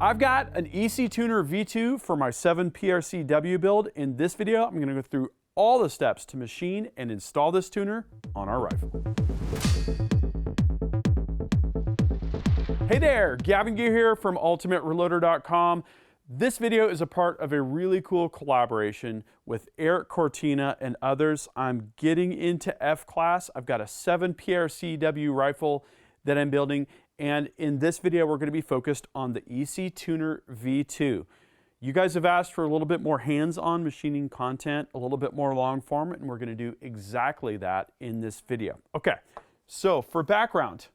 I've got an EC Tuner V2 for my 7 PRCW build. In this video, I'm going to go through all the steps to machine and install this tuner on our rifle. Hey there, Gavin Gear here from UltimateReloader.com. This video is a part of a really cool collaboration with Eric Cortina and others. I'm getting into F-Class. I've got a 7 PRCW rifle that I'm building, and in this video we're going to be focused on the EC Tuner V2. You guys have asked for a little bit more hands-on machining content, a little bit more long form, and we're going to do exactly that in this video. Okay, so for background,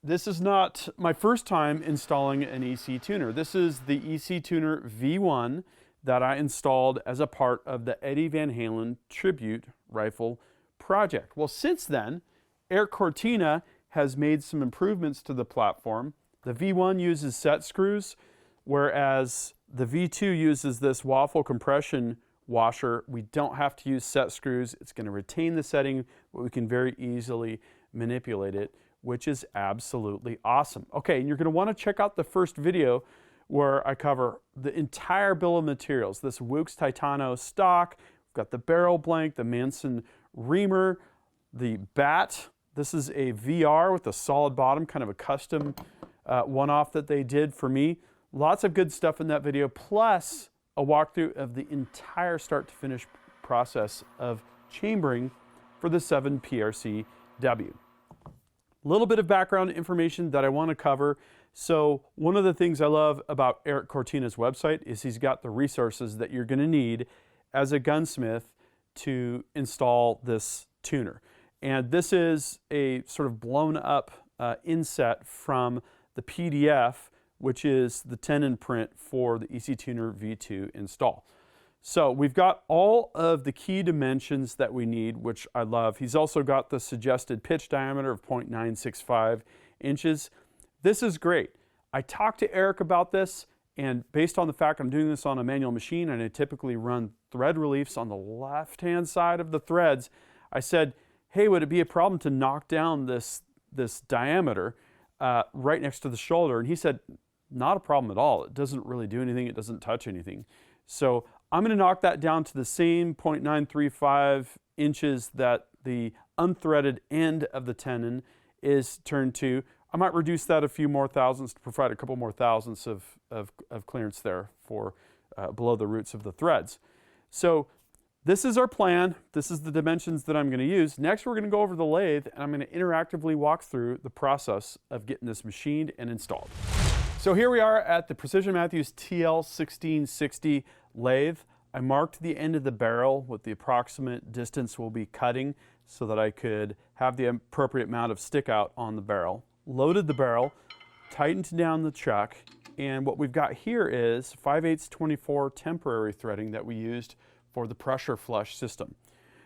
this is not my first time installing an EC Tuner. This is the EC Tuner V1 that I installed as a part of the Eddie Van Halen Tribute Rifle project. Well, since then, Eric Cortina has made some improvements to the platform. The V1 uses set screws, whereas the V2 uses this waffle compression washer. We don't have to use set screws. It's going to retain the setting, but we can very easily manipulate it, which is absolutely awesome. Okay, and you're going to want to check out the first video where I cover the entire bill of materials. This Wuchs Titano stock, we've got the barrel blank, the Manson reamer, the bat. This is a VR with a solid bottom, kind of a custom one-off that they did for me. Lots of good stuff in that video, plus a walkthrough of the entire start to finish process of chambering for the 7 PRCW. A little bit of background information that I want to cover. So one of the things I love about Eric Cortina's website is he's got the resources that you're going to need as a gunsmith to install this tuner. And this is a sort of blown up inset from the PDF, which is the tenon print for the EC Tuner V2 install. So we've got all of the key dimensions that we need, which I love. He's also got the suggested pitch diameter of 0.965 inches. This is great. I talked to Eric about this, and based on the fact I'm doing this on a manual machine and I typically run thread reliefs on the left-hand side of the threads, I said, hey, would it be a problem to knock down this diameter right next to the shoulder? And he said, not a problem at all. It doesn't really do anything. It doesn't touch anything. So I'm going to knock that down to the same 0.935 inches that the unthreaded end of the tenon is turned to. I might reduce that a few more thousandths to provide a couple more thousandths of clearance there for below the roots of the threads. So this is our plan. This is the dimensions that I'm going to use. Next, we're going to go over the lathe, and I'm going to interactively walk through the process of getting this machined and installed. So here we are at the Precision Matthews TL1660 lathe. I marked the end of the barrel with the approximate distance we'll be cutting so that I could have the appropriate amount of stick out on the barrel. Loaded the barrel, tightened down the chuck, and what we've got here is 5/8-24 temporary threading that we used for the pressure flush system.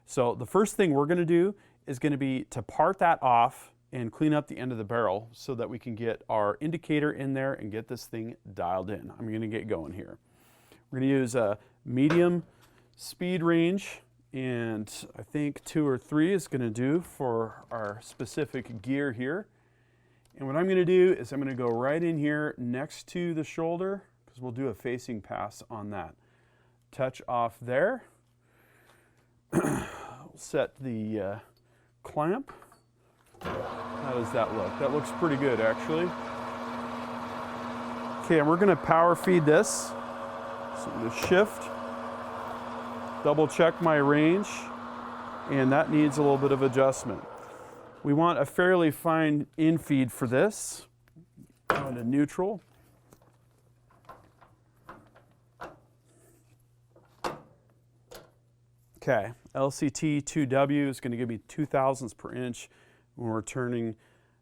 So the first thing we're going to do is going to be to part that off and clean up the end of the barrel so that we can get our indicator in there and get this thing dialed in. I'm going to get going here. We're going to use a medium speed range, and I think 2 or 3 is going to do for our specific gear here. And what I'm going to do is I'm going to go right in here next to the shoulder, because we'll do a facing pass on that. Touch off there. Set the clamp. How does that look? That looks pretty good, actually. Okay, and we're going to power feed this. So I'm going to shift, double check my range, and that needs a little bit of adjustment. We want a fairly fine infeed for this. Go into neutral. Okay, LCT 2W is going to give me 2 thousandths per inch when we're turning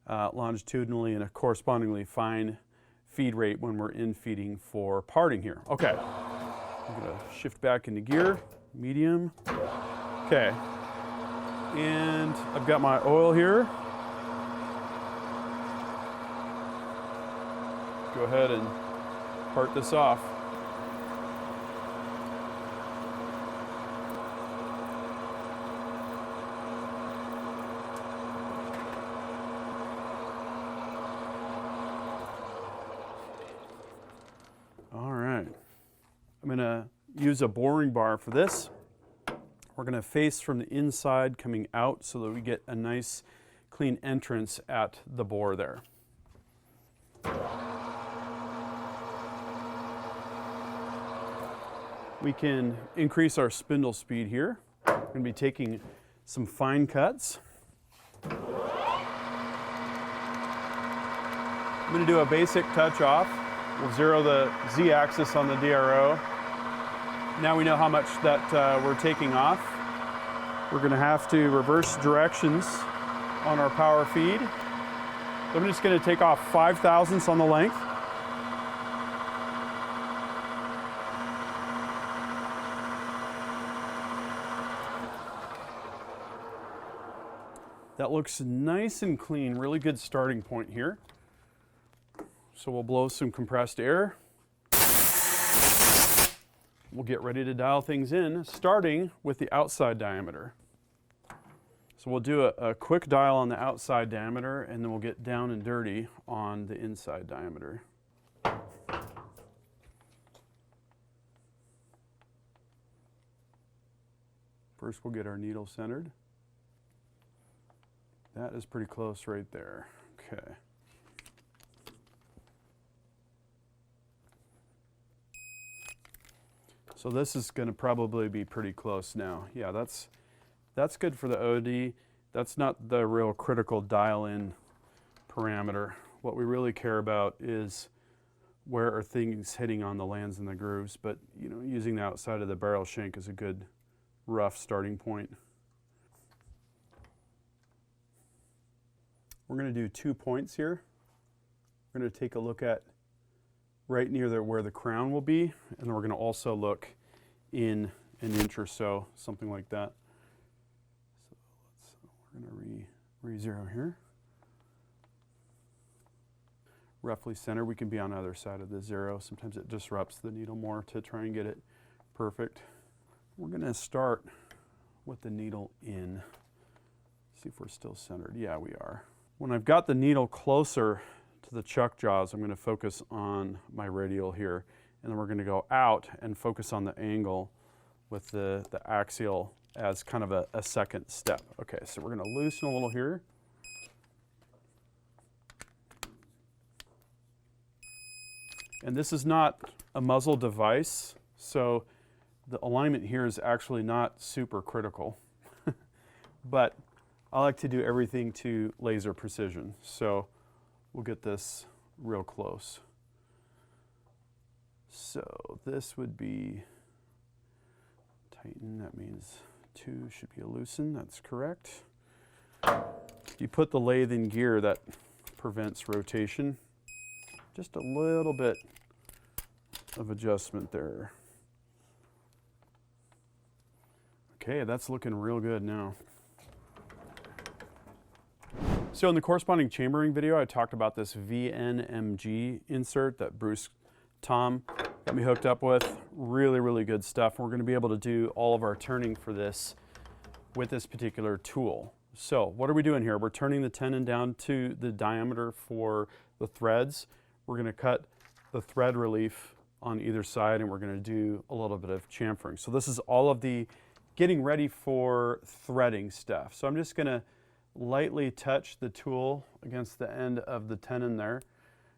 longitudinally, and a correspondingly fine feed rate when we're in feeding for parting here. Okay, I'm going to shift back into gear, medium. Okay, and I've got my oil here. Go ahead and part this off. I'm going to use a boring bar for this. We're going to face from the inside coming out so that we get a nice clean entrance at the bore there. We can increase our spindle speed here. We're going to be taking some fine cuts. I'm going to do a basic touch off. We'll zero the Z-axis on the DRO. Now we know how much that we're taking off. We're going to have to reverse directions on our power feed. So I'm just going to take off 5/1000ths on the length. That looks nice and clean, really good starting point here. So we'll blow some compressed air. We'll get ready to dial things in, starting with the outside diameter. So we'll do a quick dial on the outside diameter, and then we'll get down and dirty on the inside diameter. First, we'll get our needle centered. That is pretty close right there. Okay. So this is going to probably be pretty close now. Yeah, that's good for the OD. That's not the real critical dial-in parameter. What we really care about is where are things hitting on the lands and the grooves, but you know, using the outside of the barrel shank is a good rough starting point. We're going to do 2 points here. We're going to take a look at right near where the crown will be, and then we're going to also look in an inch or so, something like that. So we're going to re-zero here. Roughly center. We can be on the other side of the zero. Sometimes it disrupts the needle more to try and get it perfect. We're going to start with the needle in. See if we're still centered. Yeah, we are. When I've got the needle closer to the chuck jaws, I'm going to focus on my radial here, and then we're going to go out and focus on the angle with the axial as kind of a second step. Okay, so we're going to loosen a little here. And this is not a muzzle device, so the alignment here is actually not super critical. But I like to do everything to laser precision, so we'll get this real close. So this would be tighten, that means 2 should be a loosen, that's correct. If you put the lathe in gear, that prevents rotation. Just a little bit of adjustment there. Okay, that's looking real good now. So in the corresponding chambering video, I talked about this VNMG insert that Tom got me hooked up with. Really, really good stuff. We're going to be able to do all of our turning for this with this particular tool. So what are we doing here? We're turning the tenon down to the diameter for the threads. We're going to cut the thread relief on either side, and we're going to do a little bit of chamfering. So this is all of the getting ready for threading stuff. So I'm just going to lightly touch the tool against the end of the tenon there,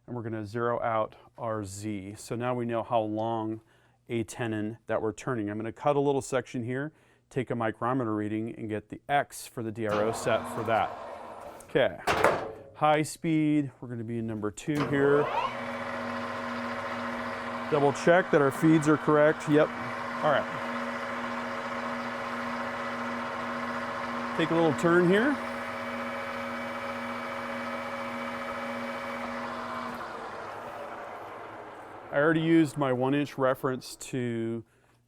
and we're going to zero out our Z. So now we know how long a tenon that we're turning. I'm going to cut a little section here, take a micrometer reading, and get the X for the DRO set for that. Okay, high speed, we're going to be in number 2 here. Double check that our feeds are correct. Yep, all right. Take a little turn here. I already used my 1-inch reference to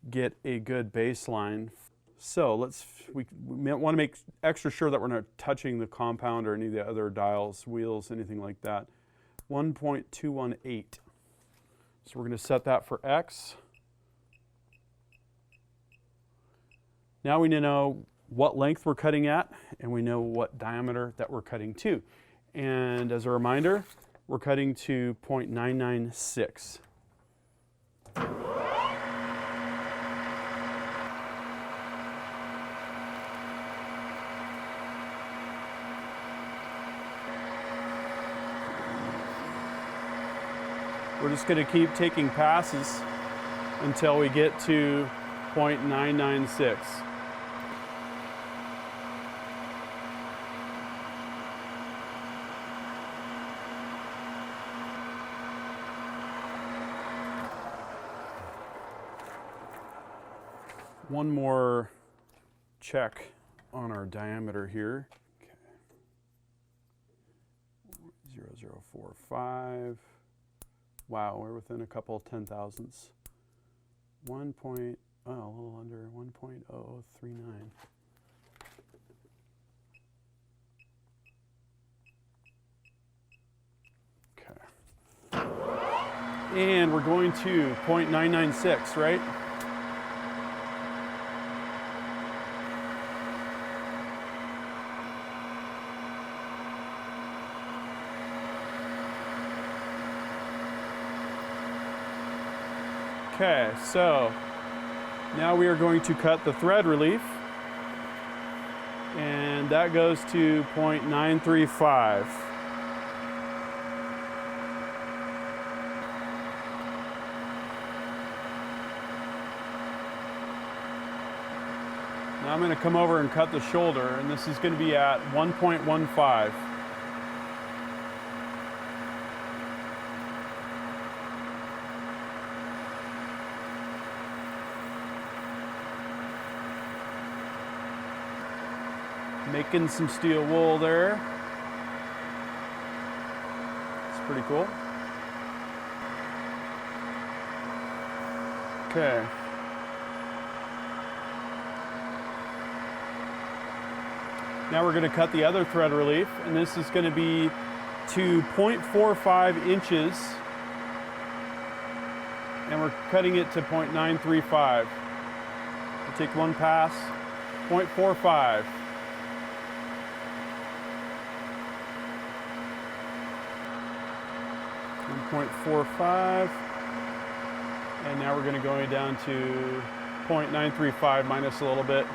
get a good baseline. So we want to make extra sure that we're not touching the compound or any of the other dials, wheels, anything like that. 1.218. So we're going to set that for X. Now we know what length we're cutting at, and we know what diameter that we're cutting to. And as a reminder, we're cutting to 0.996. We're just going to keep taking passes until we get to 0.996. One more check on our diameter here. Okay. 0.0045. Wow, we're within a couple 10,000ths. A little under 1.0039. Okay. And we're going to 0.996, right? Okay, so now we are going to cut the thread relief, and that goes to 0.935. Now I'm going to come over and cut the shoulder, and this is going to be at 1.15. Making some steel wool there. It's pretty cool. Okay. Now we're going to cut the other thread relief, and this is going to be to 0.45 inches, and we're cutting it to 0.935. We'll take one pass, 0.45. 1.45, and now we're going to go down to 0.935 minus a little bit.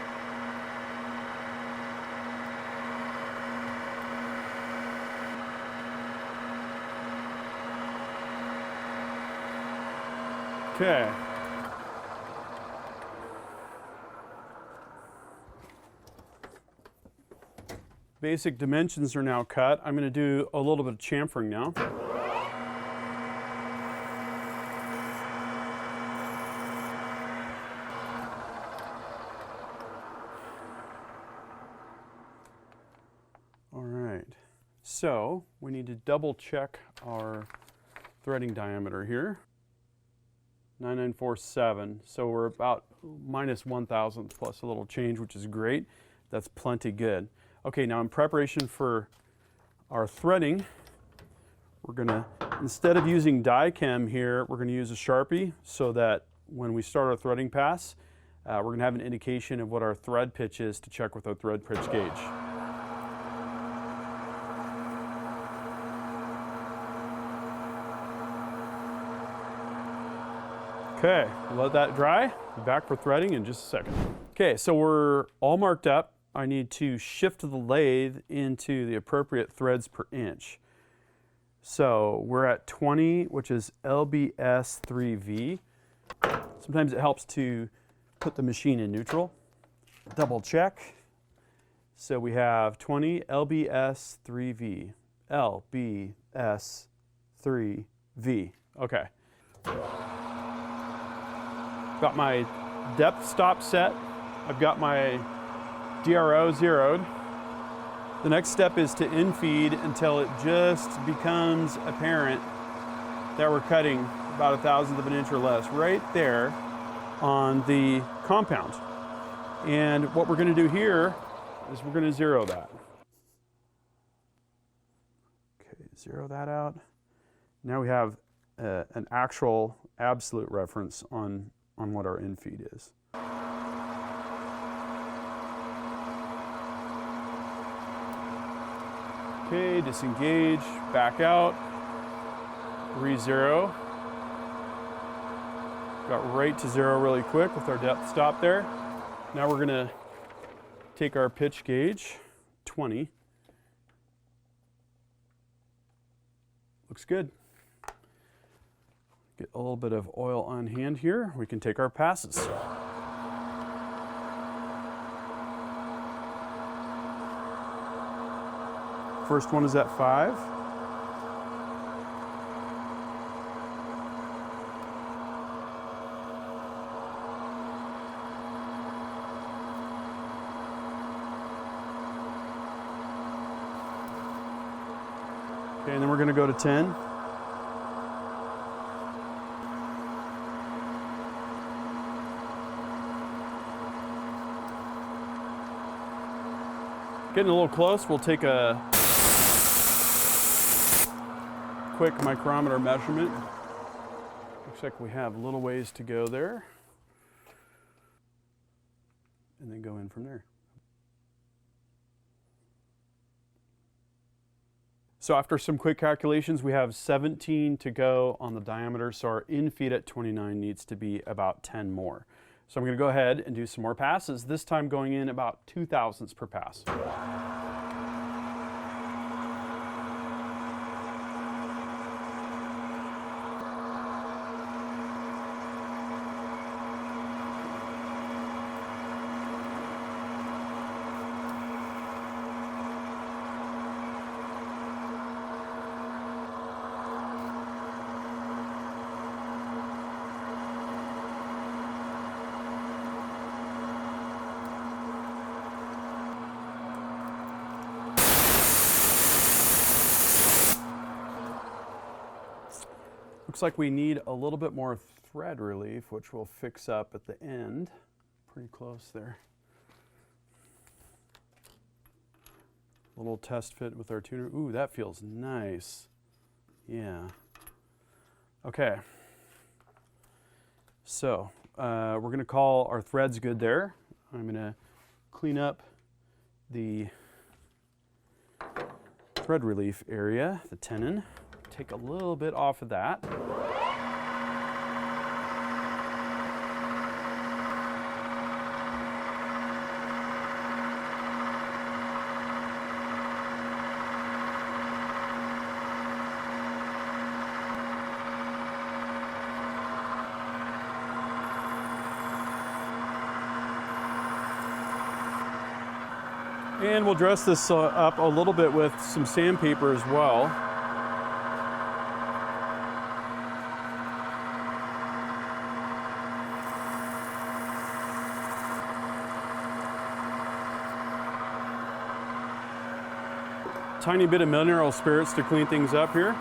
Okay. Basic dimensions are now cut. I'm going to do a little bit of chamfering now. So we need to double check our threading diameter here. 9947, so we're about minus 1,000th plus a little change, which is great. That's plenty good. Okay, now in preparation for our threading, we're gonna, instead of using die chem here, we're gonna use a Sharpie so that when we start our threading pass, we're gonna have an indication of what our thread pitch is to check with our thread pitch gauge. Okay, let that dry. Be back for threading in just a second. Okay, so we're all marked up. I need to shift the lathe into the appropriate threads per inch. So we're at 20, which is LBS 3V. Sometimes it helps to put the machine in neutral. Double check. So we have 20 LBS 3V. LBS 3V. Okay. Got my depth stop set. I've got my DRO zeroed. The next step is to infeed until it just becomes apparent that we're cutting about 1,000th of an inch or less right there on the compound. And what we're going to do here is we're going to zero that. Okay, zero that out. Now we have an actual absolute reference on what our infeed is. Okay, disengage, back out, re-zero. Got right to zero really quick with our depth stop there. Now we're gonna take our pitch gauge, 20. Looks good. Get a little bit of oil on hand here. We can take our passes. First one is at 5. Okay, and then we're going to go to 10. Getting a little close, we'll take a quick micrometer measurement. Looks like we have a little ways to go there. And then go in from there. So after some quick calculations, we have 17 to go on the diameter, so our in feet at 29 needs to be about 10 more. So I'm going to go ahead and do some more passes, this time going in about 2 thousandths per pass. Looks like we need a little bit more thread relief, which we'll fix up at the end. Pretty close there. A little test fit with our tuner. Ooh, that feels nice. Yeah. Okay. So we're going to call our threads good there. I'm going to clean up the thread relief area, the tenon. Take a little bit off of that. And we'll dress this up a little bit with some sandpaper as well. Tiny bit of mineral spirits to clean things up here.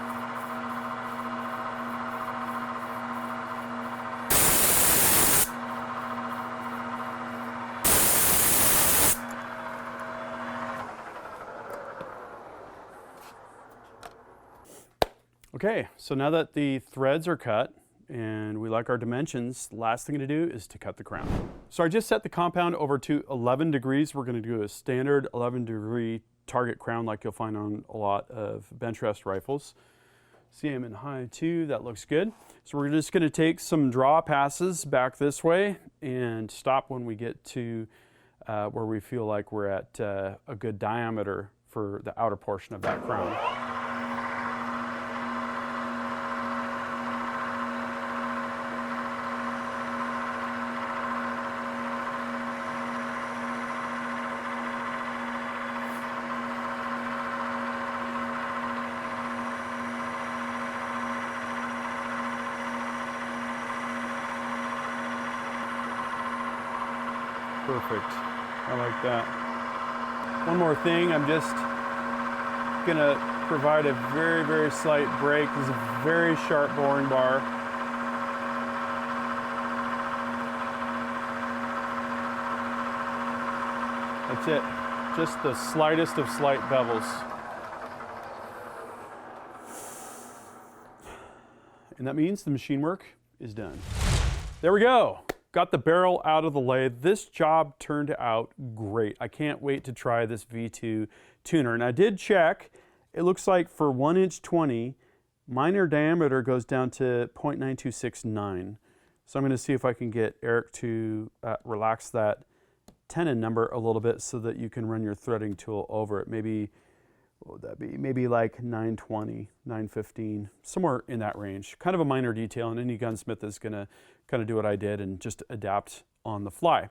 Okay, so now that the threads are cut and we like our dimensions, the last thing to do is to cut the crown. So I just set the compound over to 11 degrees. We're going to do a standard 11-degree target crown like you'll find on a lot of bench rest rifles. See, I'm in high 2, that looks good. So we're just going to take some draw passes back this way and stop when we get to where we feel like we're at a good diameter for the outer portion of that crown. Perfect. I like that. One more thing, I'm just gonna provide a very, very slight break. This is a very sharp boring bar. That's it. Just the slightest of slight bevels. And that means the machine work is done. There we go. Got the barrel out of the lathe. This job turned out great. I can't wait to try this V2 tuner. And I did check. It looks like for 1" 20, minor diameter goes down to 0.9269. So I'm going to see if I can get Eric to relax that tenon number a little bit so that you can run your threading tool over it. Maybe what would that be? Maybe like 920, 915, somewhere in that range. Kind of a minor detail, and any gunsmith is gonna kind of do what I did and just adapt on the fly.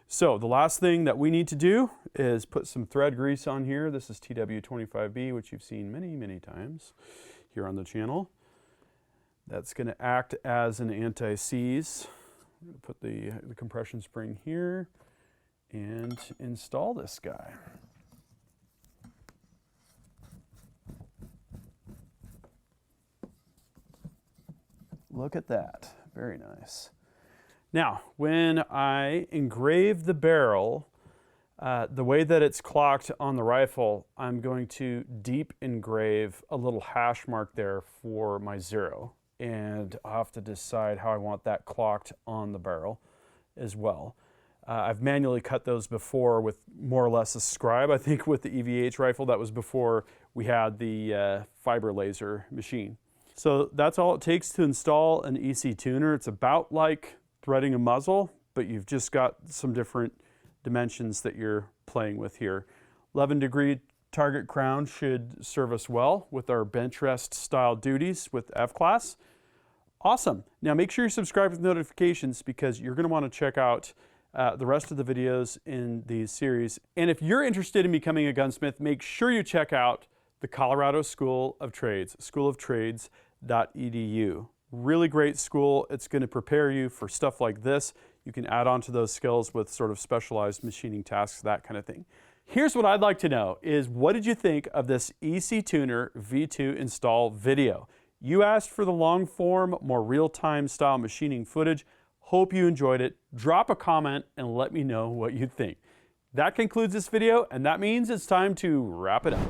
So the last thing that we need to do is put some thread grease on here. This is TW25B, which you've seen many, many times here on the channel. That's gonna act as an anti-seize. I'm gonna put the compression spring here and install this guy. Look at that, very nice. Now, when I engrave the barrel, the way that it's clocked on the rifle, I'm going to deep engrave a little hash mark there for my 0. And I'll have to decide how I want that clocked on the barrel as well. I've manually cut those before with more or less a scribe. I think with the EVH rifle, that was before we had the fiber laser machine. So that's all it takes to install an EC tuner. It's about like threading a muzzle, but you've just got some different dimensions that you're playing with here. 11-degree target crown should serve us well with our bench rest style duties with F-class. Awesome. Now make sure you subscribe with notifications because you're going to want to check out the rest of the videos in these series. And if you're interested in becoming a gunsmith, make sure you check out the Colorado School of Trades, schooloftrades.edu. Really great school. It's going to prepare you for stuff like this. You can add on to those skills with sort of specialized machining tasks, that kind of thing. Here's what I'd like to know is, what did you think of this EC Tuner V2 install video? You asked for the long form, more real-time style machining footage. Hope you enjoyed it. Drop a comment and let me know what you think. That concludes this video, and that means it's time to wrap it up.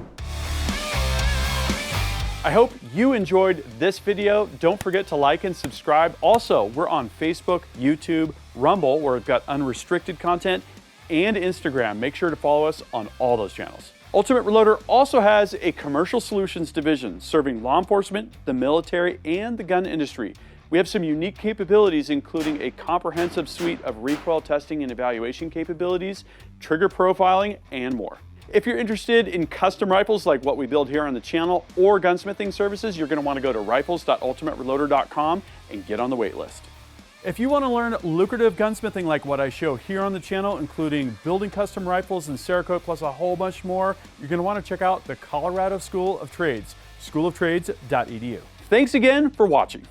I hope you enjoyed this video. Don't forget to like and subscribe. Also, we're on Facebook, YouTube, Rumble, where we've got unrestricted content, and Instagram. Make sure to follow us on all those channels. Ultimate Reloader also has a commercial solutions division serving law enforcement, the military, and the gun industry. We have some unique capabilities, including a comprehensive suite of recoil testing and evaluation capabilities, trigger profiling, and more. If you're interested in custom rifles like what we build here on the channel or gunsmithing services, you're going to want to go to rifles.ultimatereloader.com and get on the wait list. If you want to learn lucrative gunsmithing like what I show here on the channel, including building custom rifles and Cerakote plus a whole bunch more, you're going to want to check out the Colorado School of Trades, schooloftrades.edu. Thanks again for watching.